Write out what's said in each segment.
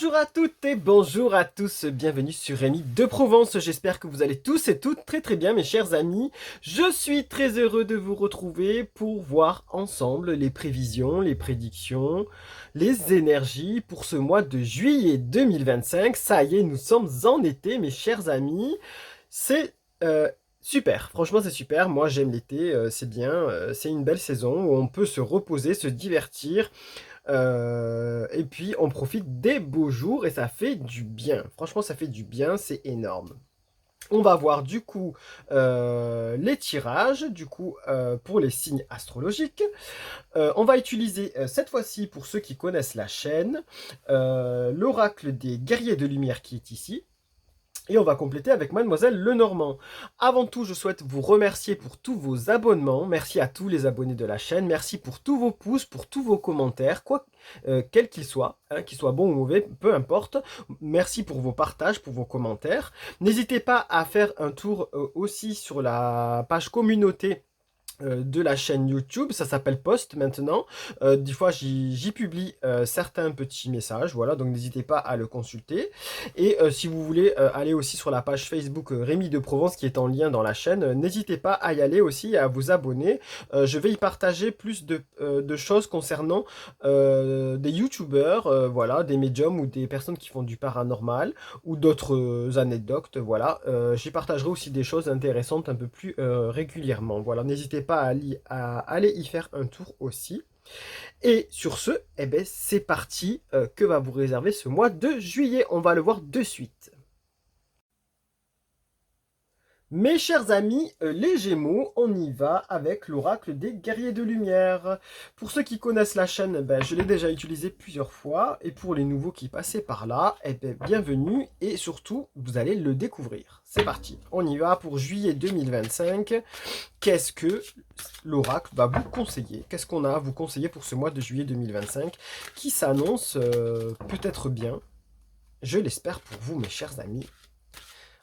Bonjour à toutes et bonjour à tous, bienvenue sur Rémi de Provence. J'espère que vous allez tous et toutes très bien mes chers amis. Je suis très heureux de vous retrouver pour voir ensemble les prévisions, les prédictions, les énergies pour ce mois de juillet 2025. Ça y est, nous sommes en été mes chers amis. C'est super, franchement c'est super. Moi j'aime l'été, c'est bien, c'est une belle saison où on peut se reposer, se divertir. Et puis on profite des beaux jours et ça fait du bien. Franchement, ça fait du bien, c'est énorme. On va voir du coup les tirages, du coup pour les signes astrologiques. On va utiliser cette fois-ci pour ceux qui connaissent la chaîne, l'oracle des guerriers de lumière qui est ici. Et on va compléter avec Mademoiselle Lenormand. Avant tout, je souhaite vous remercier pour tous vos abonnements. Merci à tous les abonnés de la chaîne. Merci pour tous vos pouces, pour tous vos commentaires, quels qu'ils soient, hein, qu'ils soient bons ou mauvais, peu importe. Merci pour vos partages, pour vos commentaires. N'hésitez pas à faire un tour aussi sur la page communauté de la chaîne YouTube, ça s'appelle Post maintenant. Des fois j'y publie certains petits messages, voilà, donc n'hésitez pas à le consulter. Et si vous voulez aller aussi sur la page Facebook Rémi de Provence qui est en lien dans la chaîne, n'hésitez pas à y aller aussi et à vous abonner. Je vais y partager plus de choses concernant des youtubeurs, voilà, des médiums ou des personnes qui font du paranormal ou d'autres anecdotes, voilà. J'y partagerai aussi des choses intéressantes un peu plus régulièrement, voilà, n'hésitez pas à aller y faire un tour aussi. Et sur ce, eh ben, c'est parti, que va vous réserver ce mois de juillet? On va le voir de suite. Mes chers amis, les Gémeaux, on y va avec l'oracle des guerriers de lumière. Pour ceux qui connaissent la chaîne, ben, je l'ai déjà utilisé plusieurs fois. Et pour les nouveaux qui passaient par là, eh ben, bienvenue et surtout, vous allez le découvrir. C'est parti, on y va pour juillet 2025. Qu'est-ce que l'oracle va vous conseiller? Qu'est-ce qu'on a à vous conseiller pour ce mois de juillet 2025 qui s'annonce peut-être bien? Je l'espère pour vous, mes chers amis.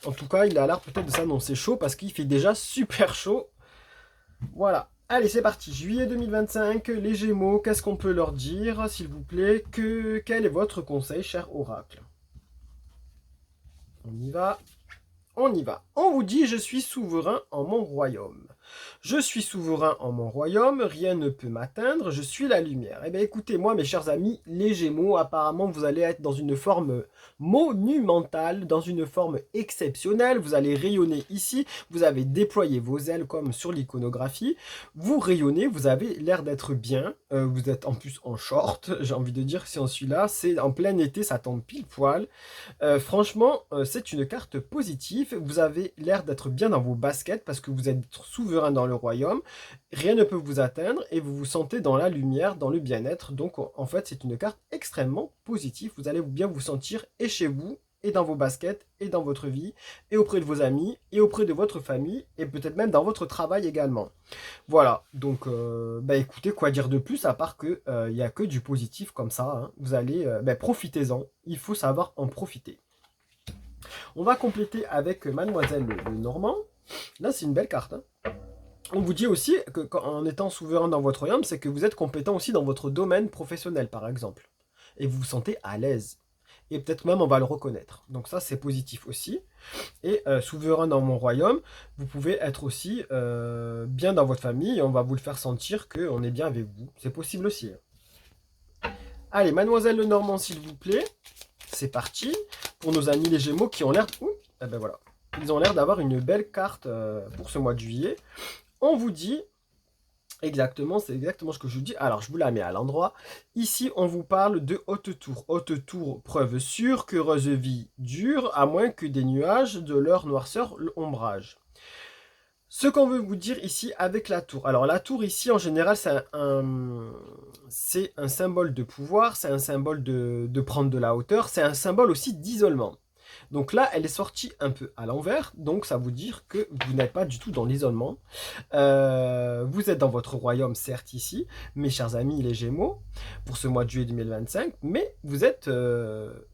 En tout cas, il a l'air peut-être de s'annoncer chaud parce qu'il fait déjà super chaud. Voilà. Allez, c'est parti. Juillet 2025, les Gémeaux, qu'est-ce qu'on peut leur dire, s'il vous plaît? Quel est votre conseil, cher oracle? On y va. On y va. On vous dit, je suis souverain en mon royaume. Je suis souverain en mon royaume, rien ne peut m'atteindre, je suis la lumière. Eh bien écoutez, moi mes chers amis, les Gémeaux, apparemment vous allez être dans une forme monumentale, dans une forme exceptionnelle, vous allez rayonner ici, vous avez déployé vos ailes comme sur l'iconographie, vous rayonnez, vous avez l'air d'être bien, vous êtes en plus en short, j'ai envie de dire, si on suit là, c'est en plein été, ça tombe pile poil. Franchement, c'est une carte positive. Vous avez l'air d'être bien dans vos baskets parce que vous êtes souverain dans le royaume. Rien ne peut vous atteindre et vous vous sentez dans la lumière, dans le bien-être. Donc, en fait, c'est une carte extrêmement positive. Vous allez bien vous sentir et chez vous, et dans vos baskets, et dans votre vie, et auprès de vos amis, et auprès de votre famille, et peut-être même dans votre travail également. Voilà, donc bah écoutez, quoi dire de plus à part que il n'y a que du positif comme ça, hein. Vous allez, profitez-en, il faut savoir en profiter. On va compléter avec Mademoiselle Lenormand. Là, c'est une belle carte, hein. On vous dit aussi qu'en étant souverain dans votre royaume, c'est que vous êtes compétent aussi dans votre domaine professionnel, par exemple. Et vous vous sentez à l'aise. Et peut-être même on va le reconnaître. Donc ça, c'est positif aussi. Et souverain dans mon royaume, vous pouvez être aussi bien dans votre famille et on va vous le faire sentir qu'on est bien avec vous. C'est possible aussi. Allez, Mademoiselle Lenormand, s'il vous plaît. C'est parti. Pour nos amis les Gémeaux qui ont l'air... Eh ben voilà. Ils ont l'air d'avoir une belle carte pour ce mois de juillet. On vous dit... Exactement, c'est exactement ce que je vous dis. Alors, je vous la mets à l'endroit. Ici, on vous parle de haute tour. Haute tour, preuve sûre, qu'heureuse vie dure, à moins que des nuages de leur noirceur l'ombrage. Ce qu'on veut vous dire ici avec la tour. Alors, la tour ici, en général, c'est un symbole de pouvoir, c'est un symbole de prendre de la hauteur, c'est un symbole aussi d'isolement. Donc là, elle est sortie un peu à l'envers, donc ça veut dire que vous n'êtes pas du tout dans l'isolement. Vous êtes dans votre royaume, certes ici, mes chers amis les Gémeaux, pour ce mois de juillet 2025, mais vous êtes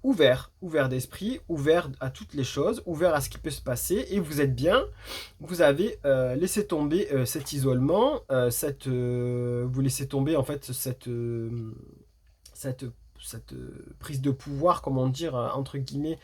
ouvert d'esprit, ouvert à toutes les choses, ouvert à ce qui peut se passer, et vous êtes bien. Vous avez laissé tomber cet isolement, vous laissez tomber en fait cette prise de pouvoir, comment dire, entre guillemets.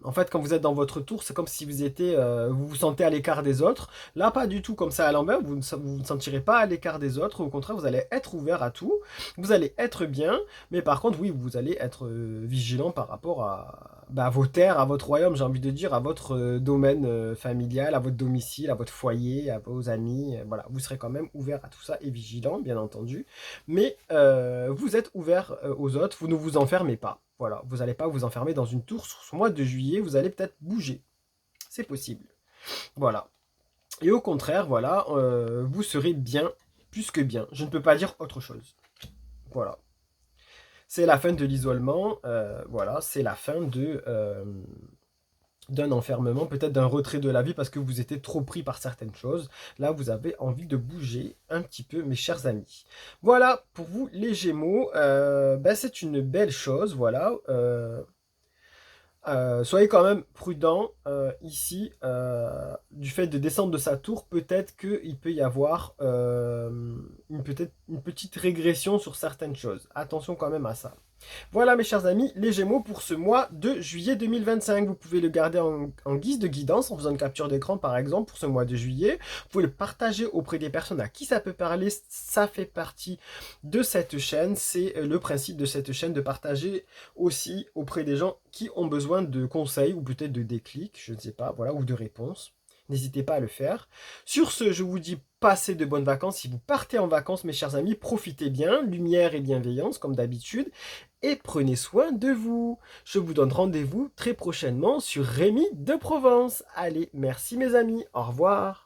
En fait, quand vous êtes dans votre tour, c'est comme si vous vous sentez à l'écart des autres. Là, pas du tout comme ça à l'envers, vous ne sentirez pas à l'écart des autres. Au contraire, vous allez être ouvert à tout, vous allez être bien, mais par contre, oui, vous allez être vigilant par rapport à vos terres, à votre royaume, j'ai envie de dire, à votre domaine familial, à votre domicile, à votre foyer, à vos amis. Voilà, vous serez quand même ouvert à tout ça et vigilant, bien entendu. Mais vous êtes ouvert aux autres, vous ne vous enfermez pas. Voilà, vous n'allez pas vous enfermer dans une tour sur ce mois de juillet, vous allez peut-être bouger. C'est possible. Voilà. Et au contraire, voilà, vous serez bien, plus que bien. Je ne peux pas dire autre chose. Voilà. C'est la fin de l'isolement, voilà, c'est la fin d'un enfermement, peut-être d'un retrait de la vie parce que vous étiez trop pris par certaines choses. Là, vous avez envie de bouger un petit peu, mes chers amis. Voilà, pour vous, les Gémeaux, c'est une belle chose, voilà. Soyez quand même prudent ici, du fait de descendre de sa tour, peut-être qu'il peut y avoir une petite régression sur certaines choses. Attention quand même à ça. Voilà mes chers amis, les Gémeaux pour ce mois de juillet 2025. Vous pouvez le garder en guise de guidance en faisant une capture d'écran par exemple pour ce mois de juillet. Vous pouvez le partager auprès des personnes à qui ça peut parler. Ça fait partie de cette chaîne. C'est le principe de cette chaîne de partager aussi auprès des gens qui ont besoin de conseils ou peut-être de déclics, je ne sais pas, voilà, ou de réponses. N'hésitez pas à le faire. Sur ce, je vous dis passez de bonnes vacances. Si vous partez en vacances, mes chers amis, profitez bien, lumière et bienveillance comme d'habitude, et prenez soin de vous. Je vous donne rendez-vous très prochainement sur Rémi de Provence. Allez, merci mes amis, au revoir.